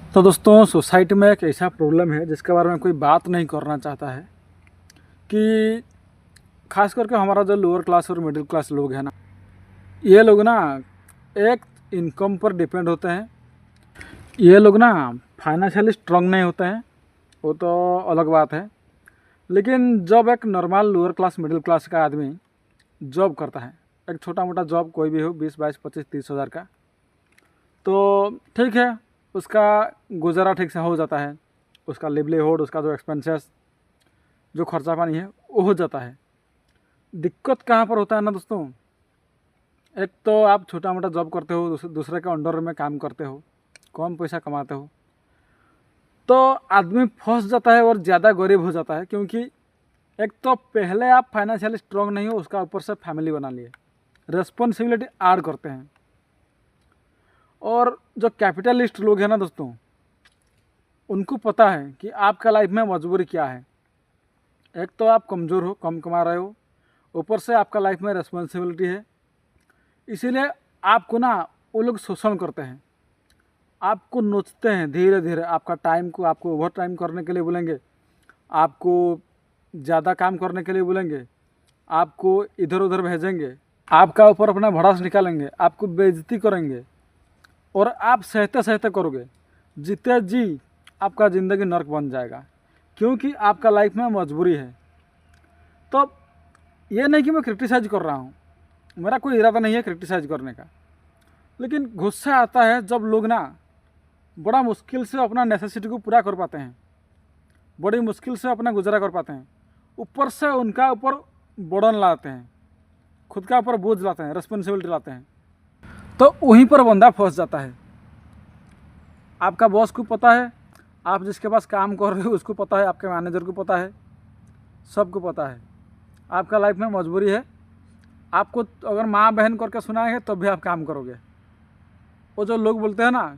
तो दोस्तों, सोसाइटी में एक ऐसा प्रॉब्लम है जिसके बारे में कोई बात नहीं करना चाहता है कि खास करके हमारा जो लोअर क्लास और मिडिल क्लास लोग हैं ना, ये लोग ना एक इनकम पर डिपेंड होते हैं। ये लोग ना फाइनेंशियली स्ट्रांग नहीं होते हैं, वो तो अलग बात है। लेकिन जब एक normal lower class middle class का आदमी जॉब करता है, एक छोटा मोटा जॉब कोई भी हो, 20, 22, 25, 30 हज़ार का, तो ठीक है, उसका गुजारा ठीक से हो जाता है। उसका लिवलीहुड, उसका जो एक्सपेंसेस, जो खर्चा पानी है, वो हो जाता है। दिक्कत कहाँ पर होता है ना दोस्तों, एक तो आप छोटा मोटा जॉब करते हो, दूसरे के अंडर में काम करते हो, कम पैसा कमाते हो, तो आदमी फंस जाता है और ज़्यादा गरीब हो जाता है। क्योंकि एक तो पहले आप फाइनेंशियली स्ट्रांग नहीं हो, उसका ऊपर से फैमिली बना लिए, रिस्पॉन्सिबिलिटी ऐड करते हैं। और जो कैपिटलिस्ट लोग हैं ना दोस्तों, उनको पता है कि आपका लाइफ में मजबूरी क्या है। एक तो आप कमज़ोर हो, कम कमा रहे हो, ऊपर से आपका लाइफ में रिस्पॉन्सिबिलिटी है। इसीलिए आपको ना वो लोग शोषण करते हैं, आपको नोचते हैं धीरे धीरे। आपका टाइम को आपको ओवर टाइम करने के लिए बोलेंगे, आपको ज़्यादा काम करने के लिए बोलेंगे, आपको इधर उधर भेजेंगे, आपका ऊपर अपना भड़ास निकालेंगे, आपको बेइज्जती करेंगे, और आप सहते सहते करोगे, जीते जी आपका ज़िंदगी नर्क बन जाएगा। क्योंकि आपका लाइफ में मजबूरी है। तो ये नहीं कि मैं क्रिटिसाइज कर रहा हूँ, मेरा कोई इरादा नहीं है क्रिटिसाइज करने का, लेकिन गुस्सा आता है जब लोग ना बड़ा मुश्किल से अपना नेसेसिटी को पूरा कर पाते हैं, बड़ी मुश्किल से अपना गुजारा कर पाते हैं, ऊपर से उनका ऊपर बर्डन लाते हैं, खुद का ऊपर बोझ लाते हैं, रिस्पॉन्सिबिलिटी लाते हैं, तो वहीं पर बंदा फंस जाता है। आपका बॉस को पता है, आप जिसके पास काम कर रहे हो उसको पता है, आपके मैनेजर को पता है, सबको पता है आपका लाइफ में मजबूरी है। आपको अगर माँ बहन करके सुनाएंगे तो भी आप काम करोगे। वो जो लोग बोलते हैं ना,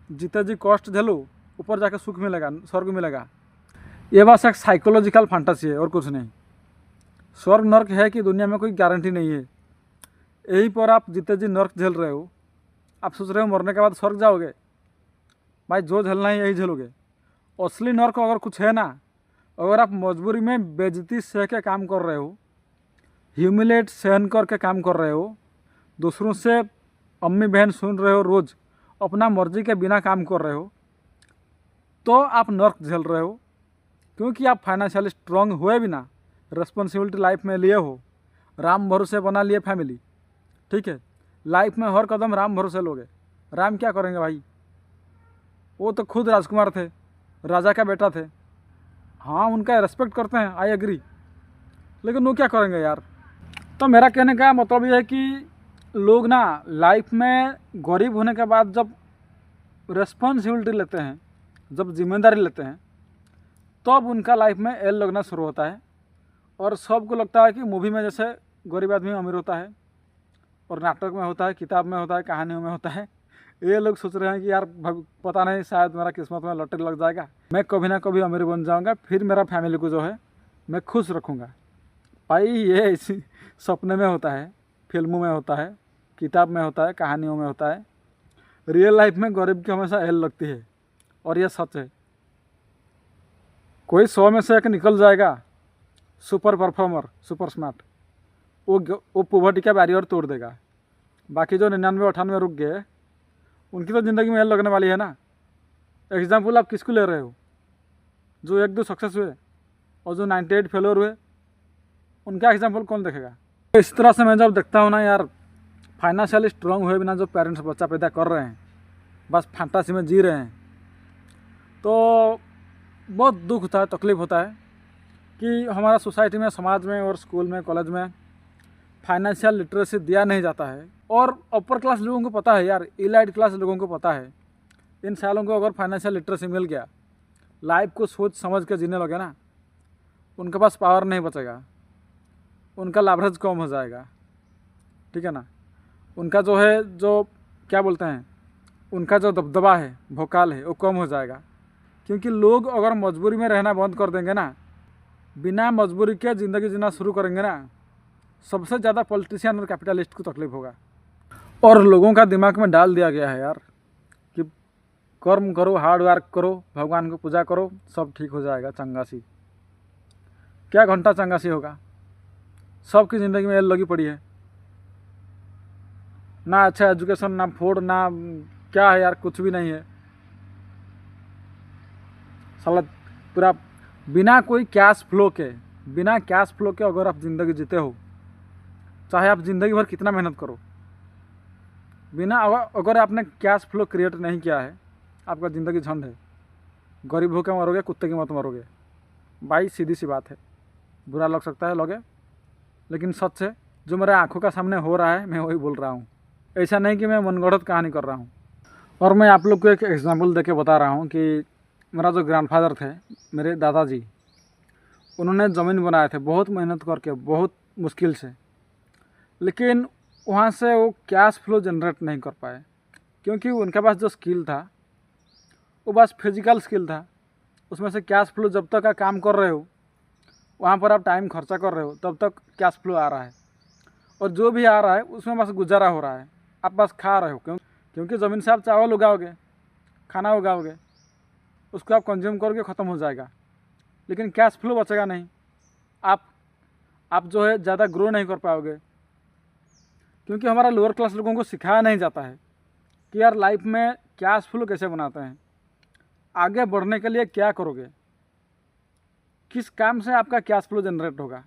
जीते जी कष्ट झेलो, ऊपर जाके सुख मिलेगा, स्वर्ग मिलेगा, ये बस एक साइकोलॉजिकल फैंटेसी है और कुछ नहीं। स्वर्ग नर्क है कि दुनिया में कोई गारंटी नहीं है। यहीं पर आप जीते जी नर्क झेल रहे हो, आप सोच रहे हो मरने के बाद स्वर्ग जाओगे। भाई, जो झेलना है यही झेलोगे। असली नर्क अगर कुछ है ना, अगर आप मजबूरी में बेइज्जती सह के काम कर रहे हो, ह्यूमिलेट सहन करके काम कर रहे हो, दूसरों से अम्मी बहन सुन रहे हो, रोज़ अपना मर्जी के बिना काम कर रहे हो, तो आप नर्क झेल रहे हो। क्योंकि आप फाइनेंशियली स्ट्रांग हुए बिना रिस्पॉन्सिबिलिटी लाइफ में लिए हो, राम भरोसे बना लिए फैमिली, ठीक है, लाइफ में हर कदम राम भरोसे लोगे। राम क्या करेंगे भाई, वो तो खुद राजकुमार थे, राजा का बेटा थे। हाँ, उनका रेस्पेक्ट करते हैं, आई एग्री, लेकिन वो क्या करेंगे यार। तो मेरा कहने का मतलब ये है कि लोग ना लाइफ में गरीब होने के बाद जब रिस्पॉन्सिबिलिटी लेते हैं, जब जिम्मेदारी लेते हैं, तब उनका लाइफ में एल लगना शुरू होता है। और सबको लगता है कि मूवी में जैसे गरीब आदमी अमीर होता है, और नाटक में होता है, किताब में होता है, कहानियों में होता है, ये लोग सोच रहे हैं कि यार पता नहीं, शायद मेरा किस्मत में लॉटरी लग जाएगा, मैं कभी ना कभी अमीर बन जाऊंगा, फिर मेरा फैमिली को जो है मैं खुश रखूंगा। भाई, ये इसी सपने में होता है, फिल्मों में होता है, किताब में होता है, कहानियों में होता है। रियल लाइफ में गरीब की हमेशा एल लगती है, और ये सच है। कोई 100 में से एक निकल जाएगा, सुपर परफॉर्मर, सुपर स्मार्ट, वो पॉवर्टी का बैरियर तोड़ देगा। बाकी जो 99-98 रुक गए, उनकी तो ज़िंदगी में एल लगने वाली है ना। एग्जाम्पल आप किसको ले रहे हो, जो 1-2 सक्सेस हुए और जो 98 फेलोर हुए, उनका एग्जाम्पल कौन देखेगा। तो इस तरह से मैं जब देखता हूँ ना यार, फाइनेंशियली स्ट्रांग हुए बिना जो पेरेंट्स बच्चा पैदा कर रहे हैं, बस फैंटासी में जी रहे हैं, तो बहुत दुख होता है, तकलीफ़ होता है कि हमारा सोसाइटी में, समाज में और स्कूल में, कॉलेज में फाइनेंशियल लिटरेसी दिया नहीं जाता है। और अपर क्लास लोगों को पता है यार, इलाइट क्लास लोगों को पता है, इन सालों को अगर फाइनेंशियल लिटरेसी मिल गया, लाइफ को सोच समझ के जीने लगे ना, उनके पास पावर नहीं बचेगा, उनका लाभरेज कम हो जाएगा, ठीक है ना। उनका जो है, जो क्या बोलते हैं, उनका जो दबदबा है, भोकाल है, वो कम हो जाएगा। क्योंकि लोग अगर मजबूरी में रहना बंद कर देंगे ना, बिना मजबूरी के ज़िंदगी जीना शुरू करेंगे ना, सबसे ज़्यादा पॉलिटिशियन और कैपिटलिस्ट को तकलीफ होगा। और लोगों का दिमाग में डाल दिया गया है यार कि कर्म करो, हार्ड वर्क करो, भगवान को पूजा करो, सब ठीक हो जाएगा। चंगा सी क्या घंटा चंगा सी होगा। सबकी ज़िंदगी में एल लगी पड़ी है, ना अच्छा एजुकेशन, ना फूड, ना क्या है यार, कुछ भी नहीं है। साला पूरा बिना कोई कैश फ्लो के, बिना कैश फ्लो के अगर आप ज़िंदगी जीते हो, चाहे आप ज़िंदगी भर कितना मेहनत करो, बिना अगर आपने कैश फ्लो क्रिएट नहीं किया है, आपका ज़िंदगी झंड है। गरीब होकर मरोगे, कुत्ते की मौत मरोगे भाई, सीधी सी बात है। बुरा लग सकता है लगे, लेकिन सच है, जो मेरे आंखों का सामने हो रहा है मैं वही बोल रहा हूँ। ऐसा नहीं कि मैं मनगढ़ंत कहानी कर रहा हूँ। और मैं आप लोग को एक एग्जांपल देके बता रहा हूँ कि मेरा जो ग्रैंडफादर थे, मेरे दादाजी, उन्होंने ज़मीन बनाए थे बहुत मेहनत करके, बहुत मुश्किल से, लेकिन वहाँ से वो कैश फ्लो जनरेट नहीं कर पाए, क्योंकि उनके पास जो स्किल था वो बस फिजिकल स्किल था। उसमें से कैश फ्लो जब तक का काम कर रहे हो, वहाँ पर आप टाइम खर्चा कर रहे हो, तब तक कैश फ्लो आ रहा है, और जो भी आ रहा है उसमें बस गुजारा हो रहा है, आप बस खा रहे हो। क्योंकि ज़मीन से आप चावल उगाओगे, खाना उगाओगे, उसको आप कंज्यूम करोगे, ख़त्म हो जाएगा, लेकिन कैश फ्लो बचेगा नहीं। आप जो है ज़्यादा ग्रो नहीं कर पाओगे, क्योंकि हमारा लोअर क्लास लोगों को सिखाया नहीं जाता है कि यार लाइफ में कैश फ्लो कैसे बनाते हैं, आगे बढ़ने के लिए क्या करोगे, किस काम से आपका कैश फ्लो जनरेट होगा।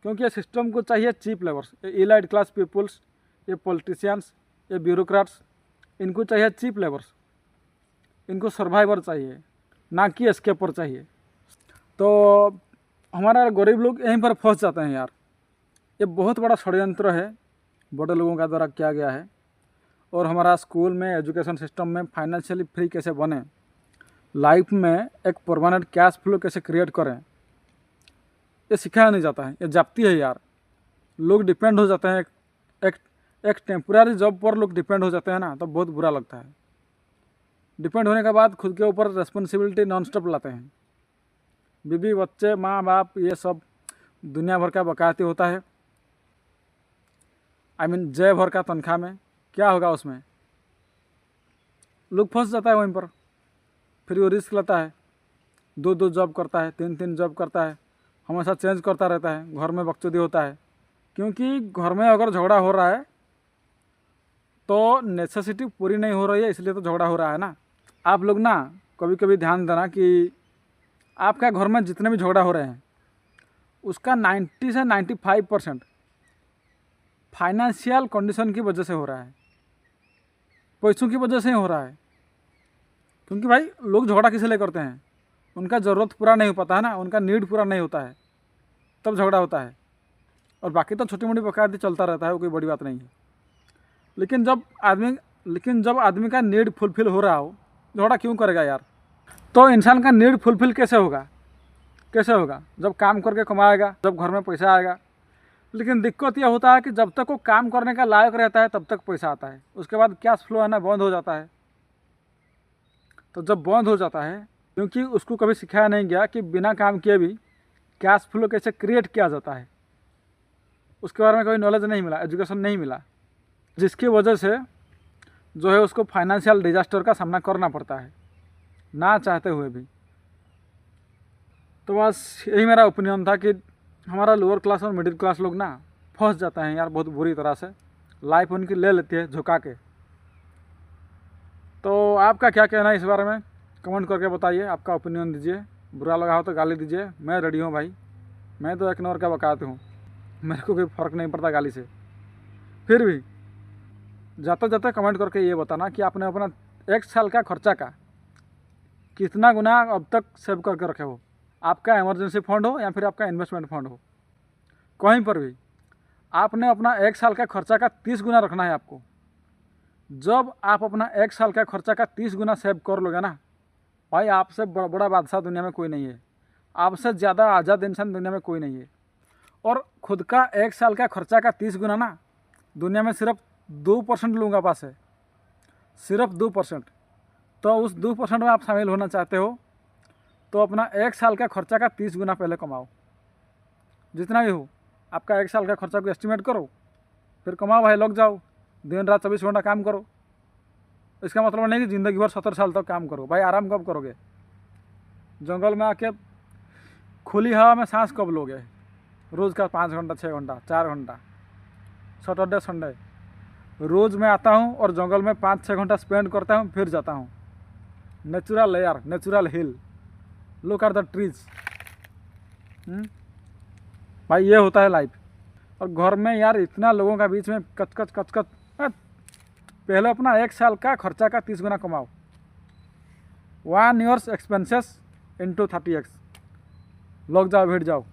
क्योंकि ये सिस्टम को चाहिए चीप लेबर्स, ये इलाइट क्लास पीपल्स, ये पॉलिटिशियंस, ये ब्यूरोक्रेट्स, इनको चाहिए चीप लेबर्स, इनको सर्वाइवर चाहिए, ना कि एस्केपर चाहिए। तो हमारा गरीब लोग यहीं पर फंस जाते हैं यार। ये बहुत बड़ा षड्यंत्र है बड़े लोगों का द्वारा किया गया है। और हमारा स्कूल में, एजुकेशन सिस्टम में फाइनेंशियली फ्री कैसे बने, लाइफ में एक परमानेंट कैश फ्लो कैसे क्रिएट करें, ये सिखाया नहीं जाता है। ये जाती है यार। लोग डिपेंड हो जाते हैं, एक टेम्पोररी जॉब पर लोग डिपेंड हो जाते हैं ना, तो बहुत बुरा लगता है। डिपेंड होने के बाद खुद के ऊपर रिस्पॉन्सिबिलिटी नॉन स्टॉप लाते हैं। बीवी, बच्चे, माँ बाप, ये सब दुनिया भर का बकायती होता है। जय भर का तनख्वाह में क्या होगा, उसमें लोग फंस जाता है वहीं पर। फिर वो रिस्क लेता है, दो जॉब करता है, तीन जॉब करता है, हमेशा चेंज करता रहता है, घर में बकचोदी होता है। क्योंकि घर में अगर झगड़ा हो रहा है तो नेसेसिटी पूरी नहीं हो रही है, इसलिए तो झगड़ा हो रहा है ना। आप लोग ना कभी कभी ध्यान देना कि आपका घर में जितने भी झगड़ा हो रहे हैं, उसका 90 से 95% फाइनेंशियल कंडीशन की वजह से हो रहा है, पैसों की वजह से ही हो रहा है। क्योंकि भाई लोग झगड़ा किस लिए करते हैं, उनका ज़रूरत पूरा नहीं हो पाता है ना, उनका नीड पूरा नहीं होता है, तब झगड़ा होता है। और बाकी तो छोटी मोटी बकायदी चलता रहता है, वो कोई बड़ी बात नहीं है। लेकिन जब आदमी का नीड फुलफिल हो रहा हो, झगड़ा क्यों करेगा यार। तो इंसान का नीड फुलफिल कैसे होगा, जब काम करके कमाएगा, जब घर में पैसा आएगा। लेकिन दिक्कत यह होता है कि जब तक वो काम करने का लायक रहता है तब तक पैसा आता है, उसके बाद कैश फ्लो आना बंद हो जाता है। तो जब बंद हो जाता है, क्योंकि उसको कभी सिखाया नहीं गया कि बिना काम किए भी कैश फ्लो कैसे क्रिएट किया जाता है, उसके बारे में कोई नॉलेज नहीं मिला, एजुकेशन नहीं मिला, जिसकी वजह से जो है उसको फाइनेंशियल डिजास्टर का सामना करना पड़ता है, ना चाहते हुए भी। तो बस यही मेरा ओपिनियन था कि हमारा लोअर क्लास और मिडिल क्लास लोग ना फंस जाते हैं यार बहुत बुरी तरह से, लाइफ उनकी ले लेती है झुका के। तो आपका क्या कहना है इस बारे में, कमेंट करके बताइए, आपका ओपिनियन दीजिए। बुरा लगा हो तो गाली दीजिए, मैं रेडी हूँ भाई, मैं तो एक नंबर का बकाते हूँ, मेरे को कोई फ़र्क नहीं पड़ता गाली से। फिर भी जाते जाते कमेंट करके ये बताना कि आपने अपना 1 साल का खर्चा का कितना गुना अब तक सेव करके रखे हो, आपका इमरजेंसी फंड हो या फिर आपका इन्वेस्टमेंट फंड हो, कहीं पर भी आपने अपना 1 साल का खर्चा का 30 गुना रखना है आपको। जब आप अपना 1 साल का खर्चा का 30 गुना सेव कर लोगे ना भाई, आपसे बड़ा बादशाह दुनिया में कोई नहीं है, आपसे ज़्यादा आज़ाद इंसान दुनिया में कोई नहीं है। और खुद का 1 साल का खर्चा का 30 गुना ना दुनिया में सिर्फ 2% लोगों के पास है, सिर्फ 2%। तो उस 2% में आप शामिल होना चाहते हो तो अपना 1 साल का खर्चा का 30 गुना पहले कमाओ, जितना भी हो। आपका 1 साल का खर्चा को एस्टिमेट करो, फिर कमाओ भाई, लग जाओ, दिन रात 24 घंटा काम करो, इसका मतलब नहीं कि ज़िंदगी भर 70 साल तक काम करो। भाई आराम कब करोगे? जंगल में आके खुली हवा में सांस कब लोगे? रोज़ का 5 घंटा, 6 घंटा, 4 घंटा, सैटरडे संडे रोज़ मैं आता हूँ और जंगल में 5-6 घंटा स्पेंड करता हूँ, फिर जाता हूँ। Natural air, natural hill, look at the trees. भाई ये होता है लाइफ। और घर में यार इतना लोगों का बीच में कचकच कचकच। पहले अपना 1 साल का खर्चा का 30 गुना कमाओ। 1 ईयर्स एक्सपेंसेस इंटू 30x। लग जाओ, भिड़ जाओ।